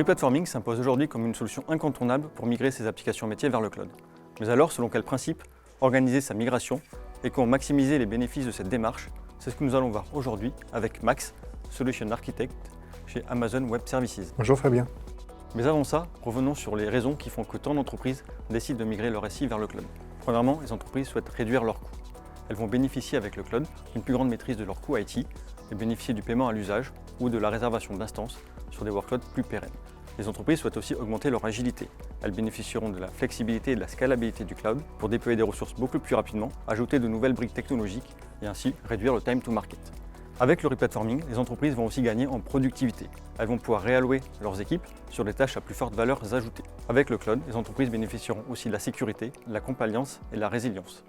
replatforming s'impose aujourd'hui comme une solution incontournable pour migrer ses applications métiers vers le cloud. Mais alors, selon quel principe organiser sa migration et comment maximiser les bénéfices de cette démarche? C'est ce que nous allons voir aujourd'hui avec Max, Solution Architect chez Amazon Web Services. Bonjour Fabien. Mais avant ça, revenons sur les raisons qui font que tant d'entreprises décident de migrer leur SI vers le cloud. Premièrement, les entreprises souhaitent réduire leurs coûts. Elles vont bénéficier avec le cloud d'une plus grande maîtrise de leurs coûts IT et bénéficier du paiement à l'usage ou de la réservation d'instances sur des workloads plus pérennes. Les entreprises souhaitent aussi augmenter leur agilité. Elles bénéficieront de la flexibilité et de la scalabilité du cloud pour déployer des ressources beaucoup plus rapidement, ajouter de nouvelles briques technologiques et ainsi réduire le time to market. Avec le replatforming, les entreprises vont aussi gagner en productivité. Elles vont pouvoir réallouer leurs équipes sur des tâches à plus forte valeur ajoutée. Avec le cloud, les entreprises bénéficieront aussi de la sécurité, de la compliance et de la résilience.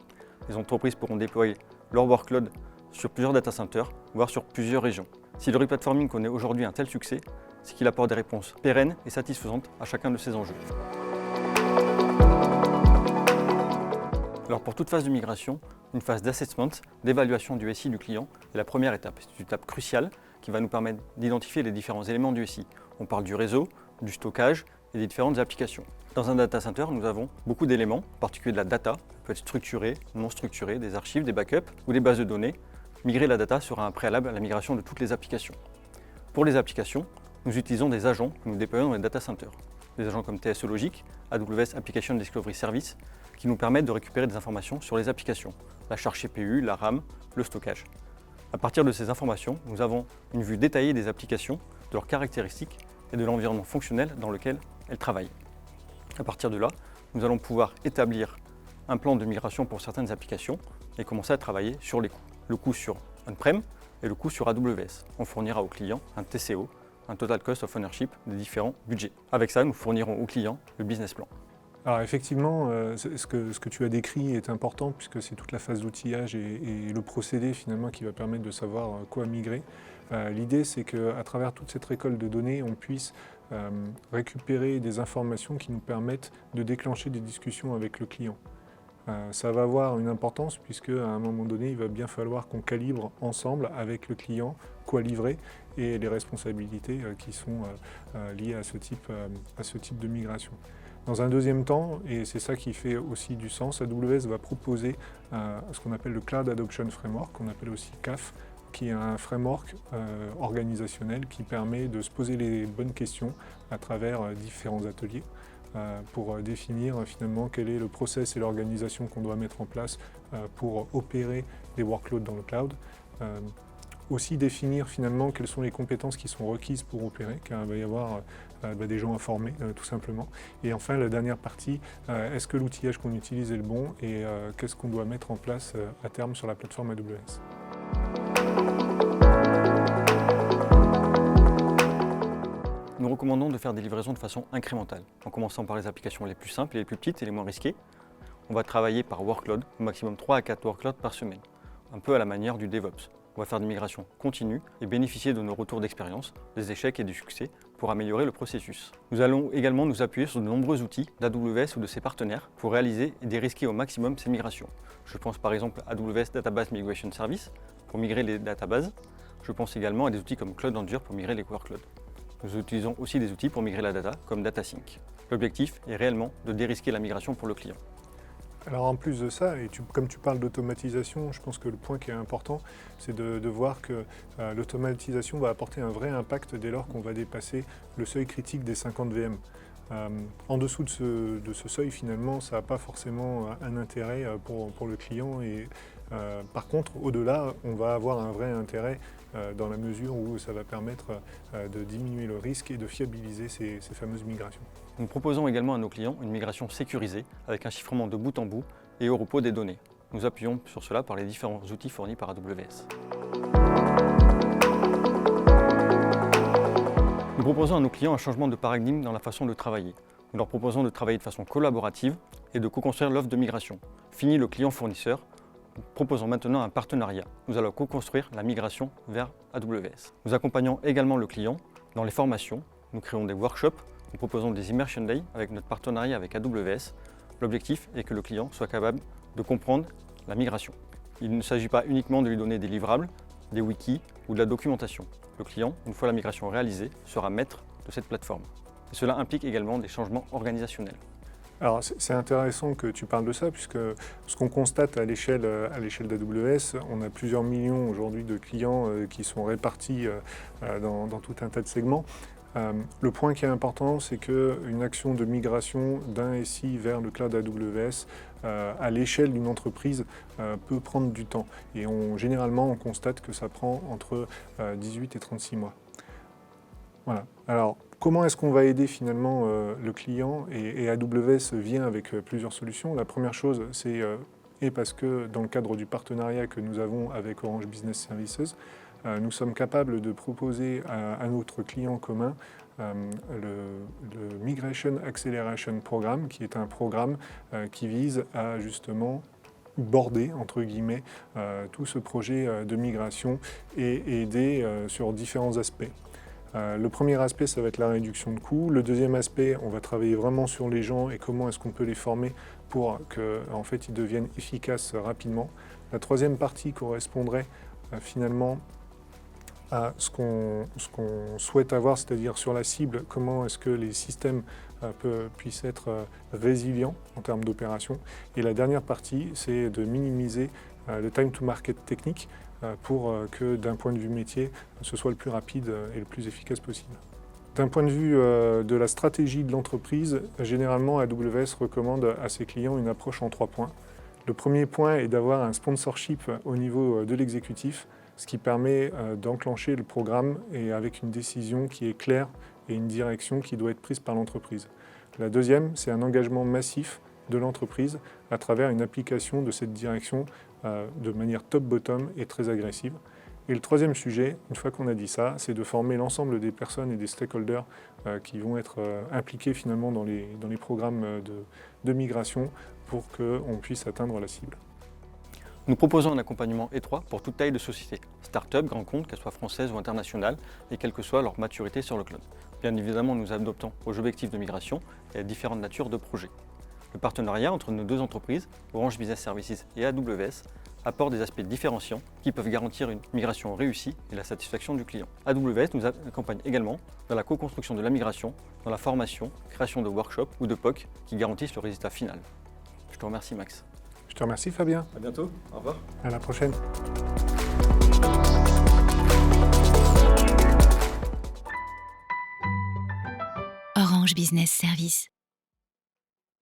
Les entreprises pourront déployer leur workload sur plusieurs data centers, voire sur plusieurs régions. Si le replatforming connaît aujourd'hui un tel succès, c'est qu'il apporte des réponses pérennes et satisfaisantes à chacun de ces enjeux. Alors pour toute phase de migration, une phase d'assessment, d'évaluation du SI du client est la première étape. C'est une étape cruciale qui va nous permettre d'identifier les différents éléments du SI. On parle du réseau, du stockage et des différentes applications. Dans un data center, nous avons beaucoup d'éléments, en particulier de la data, qui peut être structurée, non structurée, des archives, des backups ou des bases de données. Migrer la data sera un préalable à la migration de toutes les applications. Pour les applications, nous utilisons des agents que nous déployons dans les data centers. Des agents comme TSE Logic, AWS Application Discovery Service, qui nous permettent de récupérer des informations sur les applications, la charge CPU, la RAM, le stockage. À partir de ces informations, nous avons une vue détaillée des applications, de leurs caractéristiques et de l'environnement fonctionnel dans lequel elles travaillent. À partir de là, nous allons pouvoir établir un plan de migration pour certaines applications et commencer à travailler sur les coûts. Le coût sur on-prem et le coût sur AWS. On fournira au client un TCO, un Total Cost of Ownership des différents budgets. Avec ça, nous fournirons au client le business plan. Alors effectivement, ce que tu as décrit est important puisque c'est toute la phase d'outillage et le procédé finalement qui va permettre de savoir quoi migrer. L'idée c'est qu'à travers toute cette récolte de données, on puisse récupérer des informations qui nous permettent de déclencher des discussions avec le client. Ça va avoir une importance puisque à un moment donné, il va bien falloir qu'on calibre ensemble avec le client quoi livrer et les responsabilités qui sont liées à ce type de migration. Dans un deuxième temps, et c'est ça qui fait aussi du sens, AWS va proposer ce qu'on appelle le Cloud Adoption Framework, qu'on appelle aussi CAF, qui est un framework organisationnel qui permet de se poser les bonnes questions à travers différents ateliers pour définir finalement quel est le process et l'organisation qu'on doit mettre en place pour opérer des workloads dans le cloud. Aussi définir finalement quelles sont les compétences qui sont requises pour opérer, car il va y avoir des gens à former tout simplement. Et enfin la dernière partie, est-ce que l'outillage qu'on utilise est le bon et qu'est-ce qu'on doit mettre en place à terme sur la plateforme AWS. Nous recommandons de faire des livraisons de façon incrémentale, en commençant par les applications les plus simples et les plus petites et les moins risquées. On va travailler par workload, au maximum 3 à 4 workloads par semaine, un peu à la manière du DevOps. On va faire des migrations continues et bénéficier de nos retours d'expérience, des échecs et des succès pour améliorer le processus. Nous allons également nous appuyer sur de nombreux outils d'AWS ou de ses partenaires pour réaliser et dérisquer au maximum ces migrations. Je pense par exemple à AWS Database Migration Service pour migrer les databases. Je pense également à des outils comme Cloud Endure pour migrer les workloads. Nous utilisons aussi des outils pour migrer la data comme DataSync. L'objectif est réellement de dérisquer la migration pour le client. Alors en plus de ça, et comme tu parles d'automatisation, je pense que le point qui est important, c'est de voir que l'automatisation va apporter un vrai impact dès lors qu'on va dépasser le seuil critique des 50 VM. En dessous de ce seuil, finalement, ça n'a pas forcément un intérêt pour le client. Et, par contre, au-delà, on va avoir un vrai intérêt dans la mesure où ça va permettre de diminuer le risque et de fiabiliser ces fameuses migrations. Nous proposons également à nos clients une migration sécurisée avec un chiffrement de bout en bout et au repos des données. Nous appuyons sur cela par les différents outils fournis par AWS. Nous proposons à nos clients un changement de paradigme dans la façon de travailler. Nous leur proposons de travailler de façon collaborative et de co-construire l'offre de migration. Fini le client-fournisseur, nous proposons maintenant un partenariat. Nous allons co-construire la migration vers AWS. Nous accompagnons également le client dans les formations. Nous créons des workshops, nous proposons des Immersion Days avec notre partenariat avec AWS. L'objectif est que le client soit capable de comprendre la migration. Il ne s'agit pas uniquement de lui donner des livrables, des wikis ou de la documentation. Le client, une fois la migration réalisée, sera maître de cette plateforme. Et cela implique également des changements organisationnels. Alors c'est intéressant que tu parles de ça, puisque ce qu'on constate à l'échelle d'AWS, on a plusieurs millions aujourd'hui de clients qui sont répartis dans tout un tas de segments. Le point qui est important, c'est qu'une action de migration d'un SI vers le cloud AWS à l'échelle d'une entreprise peut prendre du temps. Et généralement, on constate que ça prend entre 18 et 36 mois. Voilà. Alors, comment est-ce qu'on va aider finalement le client et AWS vient avec plusieurs solutions. La première chose, c'est parce que dans le cadre du partenariat que nous avons avec Orange Business Services, nous sommes capables de proposer à notre client commun le Migration Acceleration Programme, qui est un programme qui vise à justement border, entre guillemets, tout ce projet de migration et aider sur différents aspects. Le premier aspect, ça va être la réduction de coûts. Le deuxième aspect, on va travailler vraiment sur les gens et comment est-ce qu'on peut les former pour qu'en fait, ils deviennent efficaces rapidement. La troisième partie correspondrait finalement à ce qu'on souhaite avoir, c'est-à-dire sur la cible, comment est-ce que les systèmes puissent être résilients en termes d'opération. Et la dernière partie, c'est de minimiser le time to market technique pour que d'un point de vue métier, ce soit le plus rapide et le plus efficace possible. D'un point de vue de la stratégie de l'entreprise, généralement AWS recommande à ses clients une approche en 3 points. Le premier point est d'avoir un sponsorship au niveau de l'exécutif, ce qui permet d'enclencher le programme et avec une décision qui est claire et une direction qui doit être prise par l'entreprise. La deuxième, c'est un engagement massif de l'entreprise à travers une application de cette direction de manière top-bottom et très agressive. Et le troisième sujet, une fois qu'on a dit ça, c'est de former l'ensemble des personnes et des stakeholders qui vont être impliqués finalement dans les programmes de migration pour qu'on puisse atteindre la cible. Nous proposons un accompagnement étroit pour toute taille de société, start-up, grand compte, qu'elles soient françaises ou internationales, et quelle que soit leur maturité sur le cloud. Bien évidemment, nous adoptons aux objectifs de migration et à différentes natures de projets. Le partenariat entre nos deux entreprises, Orange Business Services et AWS, apporte des aspects différenciants qui peuvent garantir une migration réussie et la satisfaction du client. AWS nous accompagne également dans la co-construction de la migration, dans la formation, création de workshops ou de POC qui garantissent le résultat final. Je te remercie Max. Je te remercie Fabien. À bientôt, au revoir. À la prochaine. Orange Business Services.